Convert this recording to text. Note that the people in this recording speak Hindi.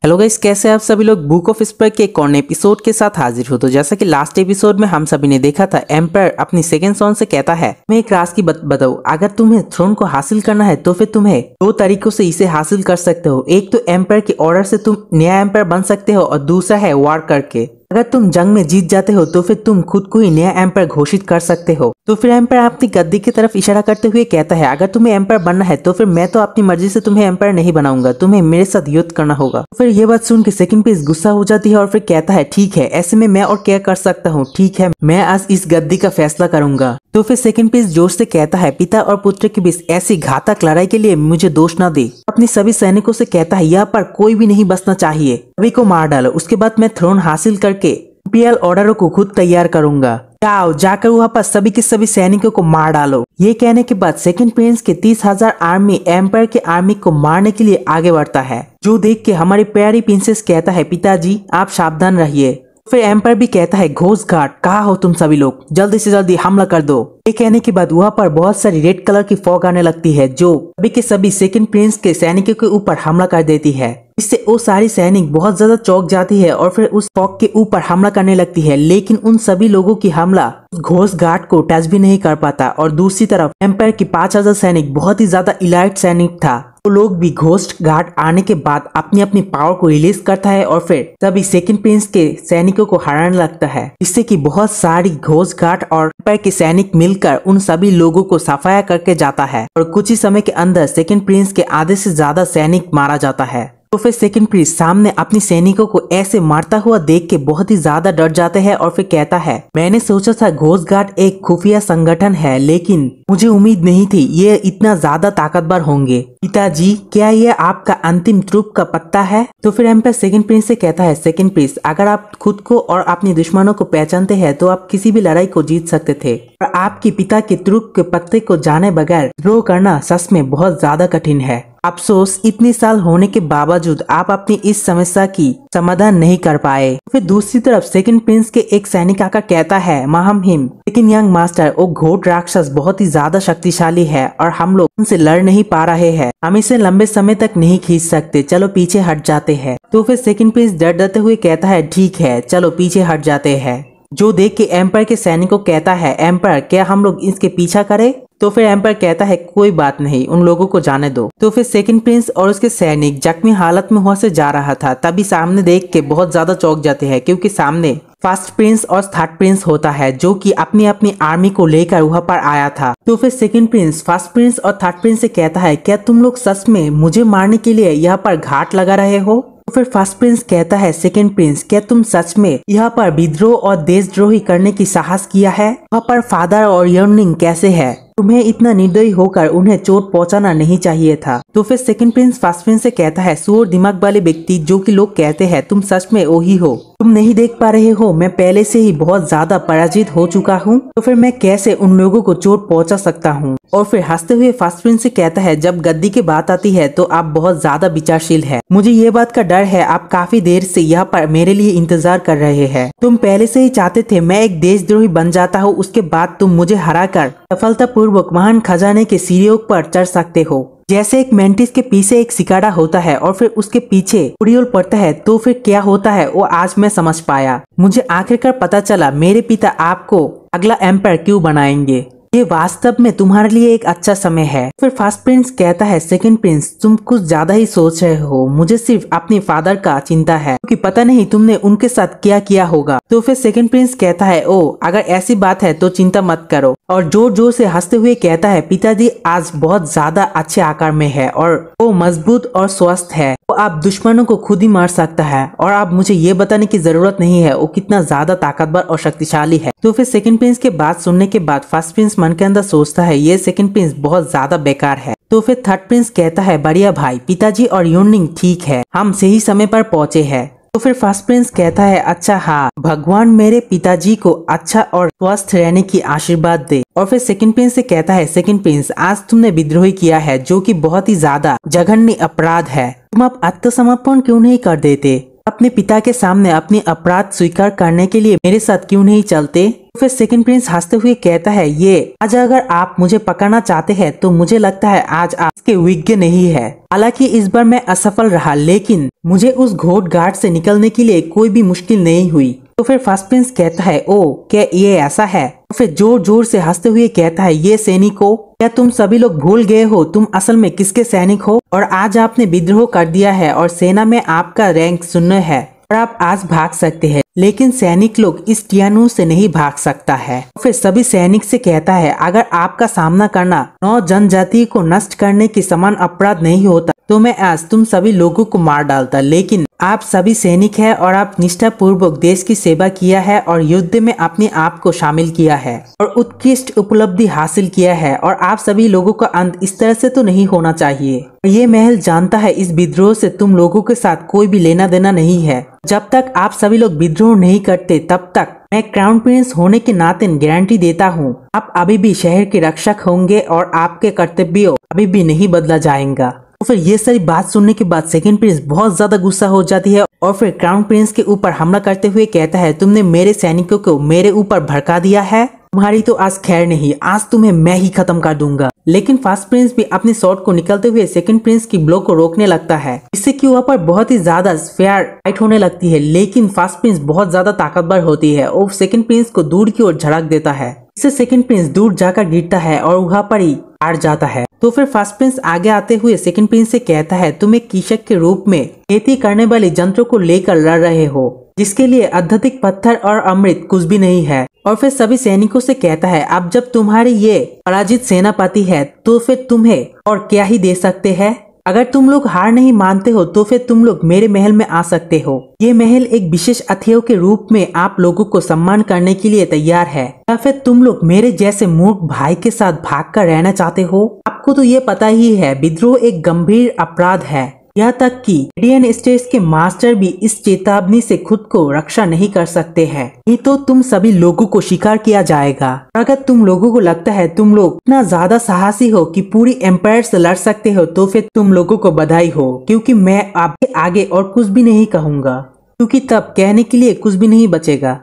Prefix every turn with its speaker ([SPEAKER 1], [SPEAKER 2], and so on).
[SPEAKER 1] हेलो गाइस, कैसे आप सभी लोग बुक ऑफ स्पर के एक और एपिसोड के साथ हाजिर हो। तो जैसा कि लास्ट एपिसोड में हम सभी ने देखा था, एम्पायर अपनी सेकंड सन से कहता है मैं एक राज की बताओ, अगर तुम्हें थ्रोन को हासिल करना है तो फिर तुम्हें दो तरीकों से इसे हासिल कर सकते हो। एक तो एम्पायर के ऑर्डर से तुम नया एम्पायर बन सकते हो और दूसरा है वार करके। अगर तुम जंग में जीत जाते हो तो फिर तुम खुद को ही नया एम्पायर घोषित कर सकते हो। तो फिर एम्पायर अपनी गद्दी की तरफ इशारा करते हुए कहता है अगर तुम्हें एम्पायर बनना है तो फिर मैं तो अपनी मर्जी से तुम्हें एम्पायर नहीं बनाऊंगा, तुम्हें मेरे साथ युद्ध करना होगा। फिर ये बात सुन के सेकंड पीस गुस्सा हो जाती है और फिर कहता है ठीक है, ऐसे में मैं और क्या कर सकता हूँ, ठीक है मैं आज इस गद्दी का फैसला करूंगा। तो फिर सेकंड पीस जोश से कहता है पिता और पुत्र के बीच ऐसी घातक लड़ाई के लिए मुझे दोष न दे। अपने सभी सैनिकों से कहता है यहाँ पर कोई भी नहीं बचना चाहिए, सभी को मार डालो, उसके बाद मैं थ्रोन हासिल करके पीएल ऑर्डरों को खुद तैयार करूंगा। जाओ जाकर वहाँ पर सभी के सभी सैनिकों को मार डालो। ये कहने के बाद सेकंड प्रिंस के 30,000 आर्मी एम्पायर के आर्मी को मारने के लिए आगे बढ़ता है। जो देख के हमारी प्यारी प्रिंसेस कहता है पिताजी आप सावधान रहिए। फिर एम्पायर भी कहता है घोष घाट कहाँ हो तुम सभी लोग, जल्दी से जल्दी हमला कर दो। ये कहने के बाद वहाँ पर बहुत सारी रेड कलर की फॉग आने लगती है जो सभी के सभी सेकंड प्रिंस के सैनिकों के ऊपर हमला कर देती है। इससे वो सारी सैनिक बहुत ज्यादा चौंक जाती है और फिर उस फॉग के ऊपर हमला करने लगती है, लेकिन उन सभी लोगों की हमला उस घोष घाट को टच भी नहीं कर पाता। और दूसरी तरफ एम्पायर की 5,000 सैनिक बहुत ही ज्यादा इलाइट सैनिक था, वो लोग भी घोष घाट आने के बाद अपनी अपनी पावर को रिलीज करता है और फिर तभी सेकंड प्रिंस के सैनिकों को हराने लगता है, जिससे कि बहुत सारी घोष घाट और एम्पायर के सैनिक मिलकर उन सभी लोगों को सफाया करके जाता है और कुछ ही समय के अंदर सेकंड प्रिंस के आधे से ज्यादा सैनिक मारा जाता है। तो फिर सेकंड प्रिंस सामने अपनी सैनिकों को ऐसे मारता हुआ देख के बहुत ही ज्यादा डर जाते हैं और फिर कहता है मैंने सोचा था घोष घाट एक खुफिया संगठन है, लेकिन मुझे उम्मीद नहीं थी ये इतना ज्यादा ताकतवर होंगे। पिताजी क्या ये आपका अंतिम ट्रूप का पत्ता है? तो फिर एम्पायर सेकंड प्रिंस से कहता है सेकंड प्रिंस अगर आप खुद को और अपने दुश्मनों को पहचानते हैं तो आप किसी भी लड़ाई को जीत सकते थे, और आपके पिता के ट्रूप के पत्ते को जाने बगैर ड्रॉ करना सच में बहुत ज्यादा कठिन है। अफसोस इतने साल होने के बावजूद आप अपनी इस समस्या की समाधान नहीं कर पाए। फिर दूसरी तरफ सेकंड प्रिंस के एक सैनिक आकर कहता है महामहिम लेकिन यंग मास्टर वो घोट राक्षस बहुत ही ज्यादा शक्तिशाली है और हम लोग उनसे लड़ नहीं पा रहे हैं, हम इसे लंबे समय तक नहीं खींच सकते, चलो पीछे हट जाते हैं। तो फिर सेकंड प्रिंस डर डरते हुए कहता है ठीक है चलो पीछे हट जाते हैं। जो देख के एम्पायर के सैनिक को कहता है एम्पायर क्या हम लोग इसके पीछा करें? तो फिर एम्पायर कहता है कोई बात नहीं, उन लोगों को जाने दो। तो फिर सेकंड प्रिंस और उसके सैनिक जख्मी हालत में वहां से जा रहा था, तभी सामने देख के बहुत ज्यादा चौंक जाते हैं क्योंकि सामने फर्स्ट प्रिंस और थर्ड प्रिंस होता है जो कि अपनी अपनी आर्मी को लेकर वहां पर आया था। तो फिर सेकंड प्रिंस फर्स्ट प्रिंस और थर्ड प्रिंस से कहता है क्या तुम लोग सच में मुझे मारने के लिए यहाँ पर घाट लगा रहे हो? तो फिर फर्स्ट प्रिंस कहता है सेकंड प्रिंस क्या तुम सच में यहाँ पर विद्रोह और देशद्रोही करने की साहस किया है? वहाँ पर फादर और यर्निंग कैसे है? तुम्हें इतना निर्दयी होकर उन्हें चोट पहुंचाना नहीं चाहिए था। तो फिर सेकंड प्रिंस फर्स्ट प्रिंस से कहता है सुअर दिमाग वाले व्यक्ति जो कि लोग कहते हैं तुम सच में वही हो, तुम नहीं देख पा रहे हो मैं पहले से ही बहुत ज्यादा पराजित हो चुका हूँ, तो फिर मैं कैसे उन लोगों को चोट पहुंचा सकता हूँ? और फिर हंसते हुए फर्स्ट प्रिंस से कहता है जब गद्दी की बात आती है तो आप बहुत ज्यादा विचारशील है, मुझे ये बात का डर है आप काफी देर से यहाँ पर मेरे लिए इंतजार कर रहे हैं, तुम पहले से ही चाहते थे मैं एक देशद्रोही बन जाता हूँ, उसके बाद तुम मुझे हराकर सफलतापूर्वक महान खजाने के सीढ़ियों पर चढ़ सकते हो। जैसे एक मेंटिस के पीछे एक सिकाड़ा होता है और फिर उसके पीछे उड़ियल पड़ता है, तो फिर क्या होता है वो आज मैं समझ पाया, मुझे आखिरकार पता चला मेरे पिता आपको अगला एम्पायर क्यों बनाएंगे, ये वास्तव में तुम्हारे लिए एक अच्छा समय है। फिर फर्स्ट प्रिंस कहता है सेकंड प्रिंस तुम कुछ ज्यादा ही सोच रहे हो, मुझे सिर्फ अपने फादर का चिंता है क्योंकि पता नहीं तुमने उनके साथ क्या किया होगा। तो फिर सेकंड प्रिंस कहता है ओ अगर ऐसी बात है तो चिंता मत करो, और जोर जोर से हंसते हुए कहता है पिताजी आज बहुत ज्यादा अच्छे आकार में है और वो मजबूत और स्वस्थ है, वो आप दुश्मनों को खुद ही मार सकता है और अब मुझे ये बताने की जरूरत नहीं है वो कितना ज्यादा ताकतवर और शक्तिशाली है। तो फिर सेकंड प्रिंस के बात सुनने के बाद फर्स्ट प्रिंस मन के अंदर सोचता है ये सेकंड प्रिंस बहुत ज्यादा बेकार है। तो फिर थर्ड प्रिंस कहता है बढ़िया भाई, पिताजी और यूनिंग ठीक है, हम सही समय पर पहुंचे हैं। तो फिर फर्स्ट प्रिंस कहता है अच्छा हाँ भगवान मेरे पिताजी को अच्छा और स्वस्थ रहने की आशीर्वाद दे। और फिर सेकंड प्रिंस से कहता है सेकंड प्रिंस आज तुमने विद्रोही किया है जो कि बहुत ही ज्यादा जघन्य अपराध है, तुम अब आत्मसमर्पण क्यों नहीं कर देते? अब अपने पिता के सामने अपनी अपराध स्वीकार करने के लिए मेरे साथ क्यों नहीं चलते? फिर सेकंड प्रिंस हंसते हुए कहता है, ये आज अगर आप मुझे पकड़ना चाहते हैं तो मुझे लगता है आज आपके विज्ञ नहीं है। हालांकि इस बार मैं असफल रहा, लेकिन मुझे उस घोट घाट से निकलने के लिए कोई भी मुश्किल नहीं हुई। तो फिर फर्स्ट प्रिंस कहता है, ओ क्या ये ऐसा है? तो फिर जोर जोर से हंसते हुए कहता है, ये सैनिकों, क्या तुम सभी लोग भूल गए हो तुम असल में किसके सैनिक हो? और आज आपने विद्रोह कर दिया है और सेना में आपका रैंक 0 है और आप आज भाग सकते हैं, लेकिन सैनिक लोग इस टियानू से नहीं भाग सकता है। फिर सभी सैनिक से कहता है, अगर आपका सामना करना 9 जनजाति को नष्ट करने के समान अपराध नहीं होता तो मैं आज तुम सभी लोगों को मार डालता, लेकिन आप सभी सैनिक हैं और आप निष्ठा पूर्वक देश की सेवा किया है और युद्ध में अपने आप को शामिल किया है और उत्कृष्ट उपलब्धि हासिल किया है, और आप सभी लोगों का अंत इस तरह से तो नहीं होना चाहिए। ये महल जानता है इस विद्रोह से तुम लोगों के साथ कोई भी लेना देना नहीं है। जब तक आप सभी लोग विद्रोह नहीं करते तब तक मैं क्राउन प्रिंस होने के नाते गारंटी देता हूँ आप अभी भी शहर के रक्षक होंगे और आपके कर्तव्यों अभी भी नहीं बदला जाएगा। तो फिर ये सारी बात सुनने के बाद सेकंड प्रिंस बहुत ज्यादा गुस्सा हो जाती है और फिर क्राउन प्रिंस के ऊपर हमला करते हुए कहता है, तुमने मेरे सैनिकों को मेरे ऊपर भड़का दिया है, तुम्हारी तो आज खैर नहीं, आज तुम्हें मैं ही खत्म कर दूंगा। लेकिन फर्स्ट प्रिंस भी अपने शॉट को निकलते हुए सेकंड प्रिंस की ब्लो को रोकने लगता है, इससे कि वहाँ पर बहुत ही ज्यादा फेयर फाइट होने लगती है। लेकिन फर्स्ट प्रिंस बहुत ज्यादा ताकतवर होती है और सेकंड प्रिंस को दूर की ओर झड़क देता है। इससे सेकंड प्रिंस दूर जाकर गिरता है और वहाँ पर ही हार जाता है। तो फिर फर्स्ट प्रिंस आगे आते हुए सेकंड प्रिंस से कहता है, तुम एक कृषक के रूप में खेती करने वाले यंत्रों को लेकर लड़ रहे हो, जिसके लिए अत्यधिक पत्थर और अमृत कुछ भी नहीं है। और फिर सभी सैनिकों से कहता है, अब जब तुम्हारी ये पराजित सेनापति है तो फिर तुम्हें और क्या ही दे सकते हैं। अगर तुम लोग हार नहीं मानते हो तो फिर तुम लोग मेरे महल में आ सकते हो। ये महल एक विशेष अतिथियों के रूप में आप लोगों को सम्मान करने के लिए तैयार है, या फिर तुम लोग मेरे जैसे मूर्ख भाई के साथ भागकर रहना चाहते हो। आपको तो ये पता ही है विद्रोह एक गंभीर अपराध है, यहाँ तक कि इंडियन स्टेट्स के मास्टर भी इस चेतावनी से खुद को रक्षा नहीं कर सकते हैं। ये तो तुम सभी लोगों को स्वीकार किया जाएगा। अगर तुम लोगों को लगता है तुम लोग इतना ज्यादा साहसी हो कि पूरी एम्पायर से लड़ सकते हो तो फिर तुम लोगों को बधाई हो, क्योंकि मैं आपके आगे और कुछ भी नहीं कहूँगा, क्योंकि तब कहने के लिए कुछ भी नहीं बचेगा।